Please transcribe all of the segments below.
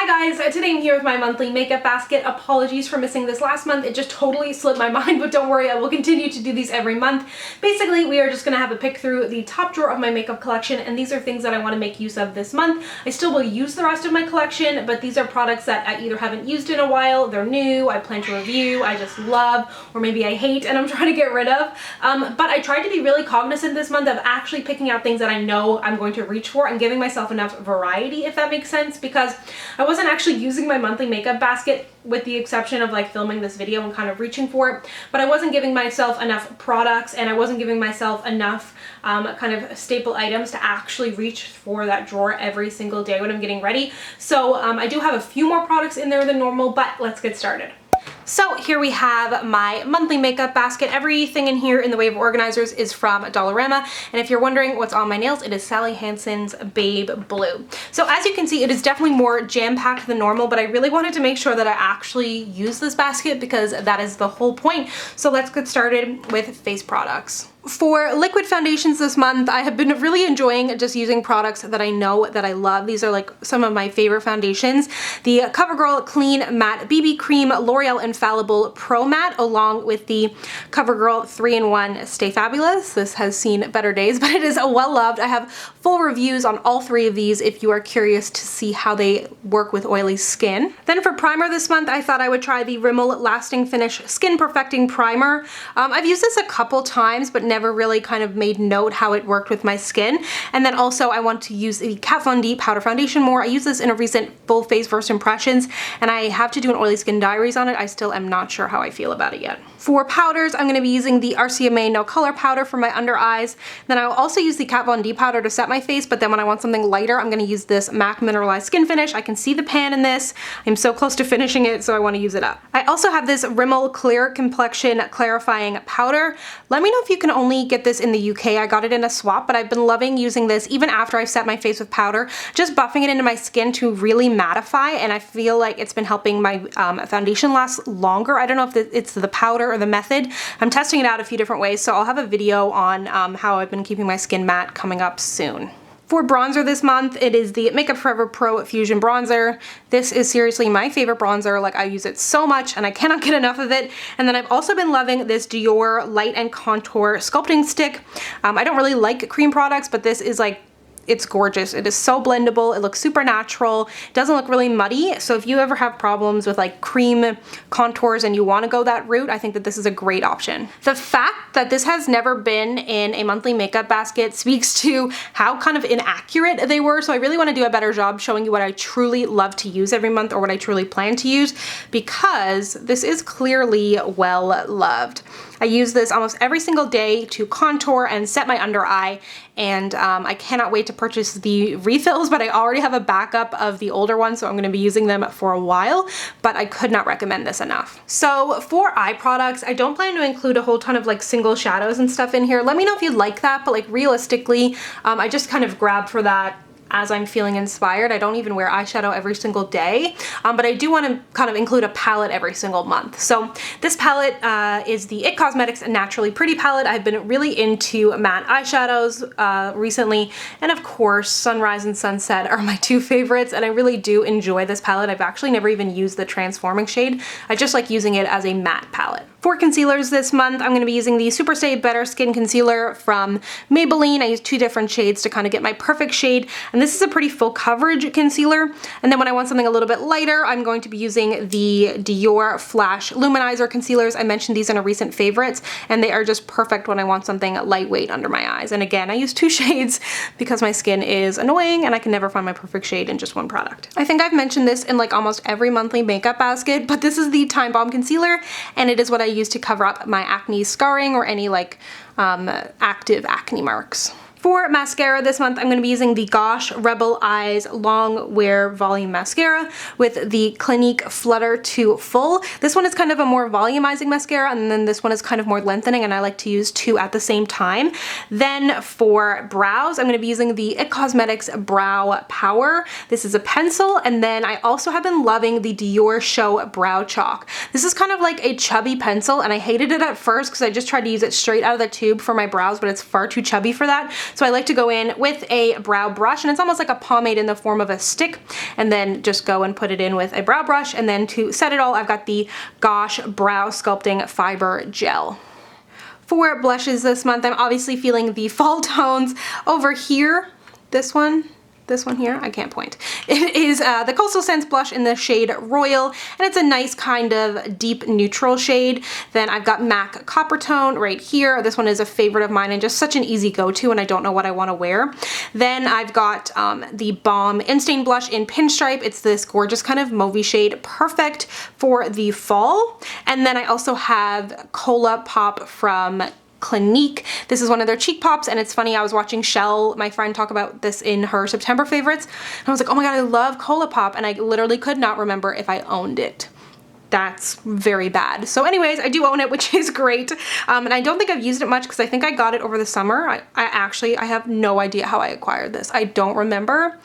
Hi guys, today I'm here with my monthly makeup basket. Apologies for missing this last month. It just totally slipped my mind, but don't worry, I will continue to do these every month. Basically, we are just gonna have a pick through the top drawer of my makeup collection, and these are things that I wanna make use of this month. I still will use the rest of my collection, but these are products that I either haven't used in a while, they're new, I plan to review, I just love, or maybe I hate and I'm trying to get rid of. But I tried to be really cognizant this month of actually picking out things that I know I'm going to reach for and giving myself enough variety, if that makes sense, because I wasn't actually using my monthly makeup basket with the exception of like filming this video and kind of reaching for it, but I wasn't giving myself enough products and I wasn't giving myself enough kind of staple items to actually reach for that drawer every single day when I'm getting ready. So I do have a few more products in there than normal, but let's get started. So here we have my monthly makeup basket. Everything in here in the way of organizers is from Dollarama, and if you're wondering what's on my nails, it is Sally Hansen's Babe Blue. So as you can see, it is definitely more jam-packed than normal, but I really wanted to make sure that I actually use this basket because that is the whole point. So let's get started with face products. For liquid foundations this month, I have been really enjoying just using products that I know that I love. These are like some of my favorite foundations. The CoverGirl Clean Matte BB Cream L'Oreal Infallible Pro Matte, along with the CoverGirl 3-in-1 Stay Fabulous. This has seen better days, but it is well loved. I have full reviews on all three of these if you are curious to see how they work with oily skin. Then for primer this month, I thought I would try the Rimmel Lasting Finish Skin Perfecting Primer. I've used this a couple times, but never really kind of made note how it worked with my skin. And then also I want to use the Kat Von D Powder Foundation more. I used this in a recent full face first impressions, and I have to do an oily skin diaries on it. I still am not sure how I feel about it yet. For powders, I'm going to be using the RCMA No Color Powder for my under eyes. Then I will also use the Kat Von D powder to set my face, but then when I want something lighter, I'm going to use this MAC Mineralized Skin Finish. I can see the pan in this. I'm so close to finishing it, so I want to use it up. I also have this Rimmel Clear Complexion Clarifying Powder. Let me know if you can only get this in the UK. I got it in a swap, but I've been loving using this even after I've set my face with powder, just buffing it into my skin to really mattify, and I feel like it's been helping my foundation last longer. I don't know if it's the powder or the method. I'm testing it out a few different ways, so I'll have a video on how I've been keeping my skin matte coming up soon. For bronzer this month, it is the Makeup Forever Pro Fusion Bronzer. This is seriously my favorite bronzer. Like, I use it so much and I cannot get enough of it. And then I've also been loving this Dior Light and Contour Sculpting Stick. I don't really like cream products, but this is like, it's gorgeous. It is so blendable. It looks super natural. It doesn't look really muddy. So if you ever have problems with like cream contours and you want to go that route, I think that this is a great option. The fact that this has never been in a monthly makeup basket speaks to how kind of inaccurate they were. So I really want to do a better job showing you what I truly love to use every month, or what I truly plan to use, because this is clearly well loved. I use this almost every single day to contour and set my under eye, and I cannot wait to purchase the refills, but I already have a backup of the older ones, so I'm going to be using them for a while, but I could not recommend this enough. So for eye products, I don't plan to include a whole ton of like single shadows and stuff in here. Let me know if you like that, but like realistically, I just kind of grabbed for that as I'm feeling inspired. I don't even wear eyeshadow every single day, but I do want to kind of include a palette every single month. So this palette is the IT Cosmetics Naturally Pretty palette. I've been really into matte eyeshadows recently, and of course Sunrise and Sunset are my two favorites, and I really do enjoy this palette. I've actually never even used the transforming shade. I just like using it as a matte palette. For concealers this month, I'm going to be using the Superstay Better Skin Concealer from Maybelline. I use two different shades to kind of get my perfect shade, and this is a pretty full coverage concealer. And then when I want something a little bit lighter, I'm going to be using the Dior Flash Luminizer concealers. I mentioned these in a recent favorites, and they are just perfect when I want something lightweight under my eyes. And again, I use two shades because my skin is annoying and I can never find my perfect shade in just one product. I think I've mentioned this in like almost every monthly makeup basket, but this is the Time Bomb Concealer, and it is what I use to cover up my acne scarring or any like active acne marks. For mascara this month, I'm going to be using the Gosh Rebel Eyes Long Wear Volume Mascara with the Clinique Flutter 2 Full. This one is kind of a more volumizing mascara, and then this one is kind of more lengthening, and I like to use two at the same time. Then for brows, I'm going to be using the IT Cosmetics Brow Power. This is a pencil, and then I also have been loving the Dior Show Brow Chalk. This is kind of like a chubby pencil, and I hated it at first because I just tried to use it straight out of the tube for my brows, but it's far too chubby for that. So I like to go in with a brow brush, and it's almost like a pomade in the form of a stick, and then just go and put it in with a brow brush. And then to set it all, I've got the Gosh Brow Sculpting Fiber Gel. For blushes this month, I'm obviously feeling the fall tones over here. This one here, I can't point. It is the Coastal Scents blush in the shade Royal, and it's a nice kind of deep neutral shade. Then I've got MAC Copper Tone right here. This one is a favorite of mine and just such an easy go-to, and I don't know what I want to wear. Then I've got the Balm Instain blush in Pinstripe. It's this gorgeous kind of mauvey shade, perfect for the fall. And then I also have Cola Pop from Clinique. This is one of their cheek pops, and it's funny, I was watching Shell, my friend, talk about this in her September favorites, and I was like, oh my god, I love Cola Pop, and I literally could not remember if I owned it. That's very bad. So anyways, I do own it, which is great. And I don't think I've used it much because I think I got it over the summer. I have no idea how I acquired this. I don't remember.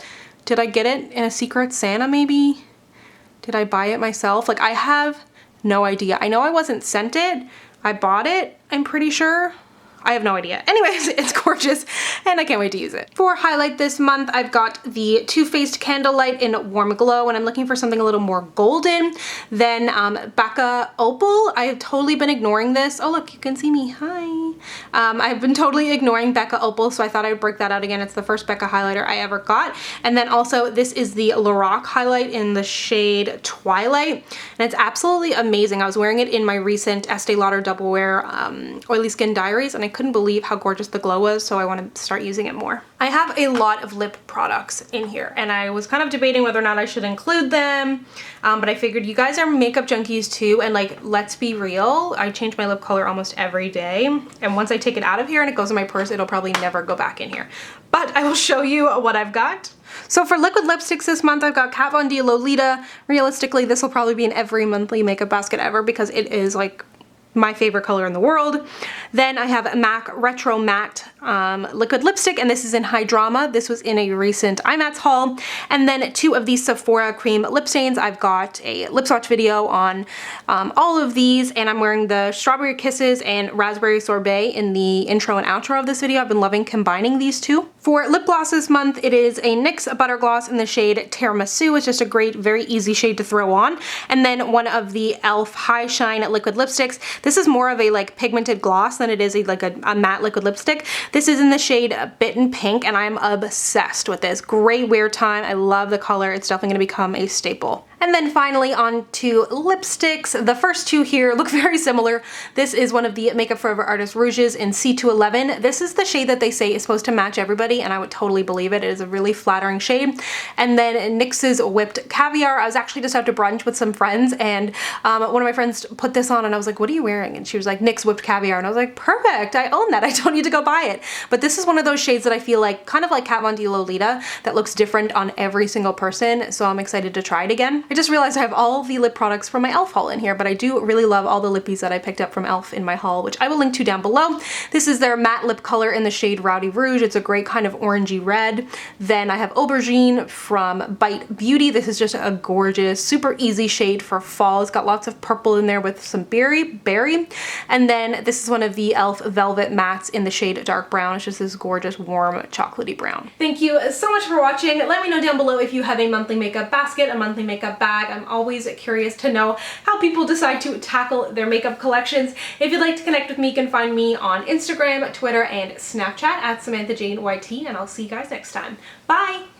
Did I get it in a Secret Santa maybe? Did I buy it myself? Like, I have no idea. I know I wasn't sent it. I bought it, I'm pretty sure. I have no idea. Anyways, it's gorgeous and I can't wait to use it. For highlight this month, I've got the Too Faced Candlelight in Warm Glow, and I'm looking for something a little more golden. Then Becca Opal. I have totally been ignoring this. Oh look, you can see me, hi. I've been totally ignoring Becca Opal, so I thought I'd break that out again. It's the first Becca highlighter I ever got. And then also this is the Lorac highlight in the shade Twilight, and it's absolutely amazing. I was wearing it in my recent Estee Lauder Double Wear Oily Skin Diaries, and I couldn't believe how gorgeous the glow was, so I want to start using it more. I have a lot of lip products in here, and I was kind of debating whether or not I should include them, but I figured you guys are makeup junkies too, and like, let's be real, I change my lip color almost every day, and once I take it out of here and it goes in my purse, it'll probably never go back in here. But I will show you what I've got. So for liquid lipsticks this month, I've got Kat Von D Lolita. Realistically, this will probably be in every monthly makeup basket ever because it is like my favorite color in the world. Then I have MAC Retro Matte liquid lipstick, and this is in High Drama. This was in a recent IMATS haul. And then 2 of these Sephora cream lip stains. I've got a lip swatch video on all of these, and I'm wearing the Strawberry Kisses and Raspberry Sorbet in the intro and outro of this video. I've been loving combining these two. For lip gloss this month, it is a NYX Butter Gloss in the shade Tiramisu. It's just a great, very easy shade to throw on. And then one of the e.l.f. High Shine liquid lipsticks. This is more of a like pigmented gloss than it is a matte liquid lipstick. This is in the shade Bitten Pink, and I'm obsessed with this. Great wear time. I love the color. It's definitely going to become a staple. And then finally on to lipsticks. The first 2 here look very similar. This is one of the Makeup Forever Artist Rouges in C211. This is the shade that they say is supposed to match everybody, and I would totally believe it. It is a really flattering shade. And then NYX's Whipped Caviar. I was actually just out to brunch with some friends, and one of my friends put this on, and I was like, what are you wearing? And she was like, NYX Whipped Caviar. And I was like, perfect, I own that. I don't need to go buy it. But this is one of those shades that I feel like, kind of like Kat Von D Lolita, that looks different on every single person, so I'm excited to try it again. I just realized I have all the lip products from my e.l.f. haul in here, but I do really love all the lippies that I picked up from e.l.f. in my haul, which I will link to down below. This is their matte lip color in the shade Rowdy Rouge. It's a great kind of orangey red. Then I have Aubergine from Bite Beauty. This is just a gorgeous, super easy shade for fall. It's got lots of purple in there with some berry. And then this is one of the e.l.f. Velvet Mattes in the shade Dark Brown. It's just this gorgeous, warm, chocolatey brown. Thank you so much for watching. Let me know down below if you have a monthly makeup basket, a monthly makeup bag. I'm always curious to know how people decide to tackle their makeup collections. If you'd like to connect with me, you can find me on Instagram, Twitter, and Snapchat at Samantha Jane YT, and I'll see you guys next time. Bye!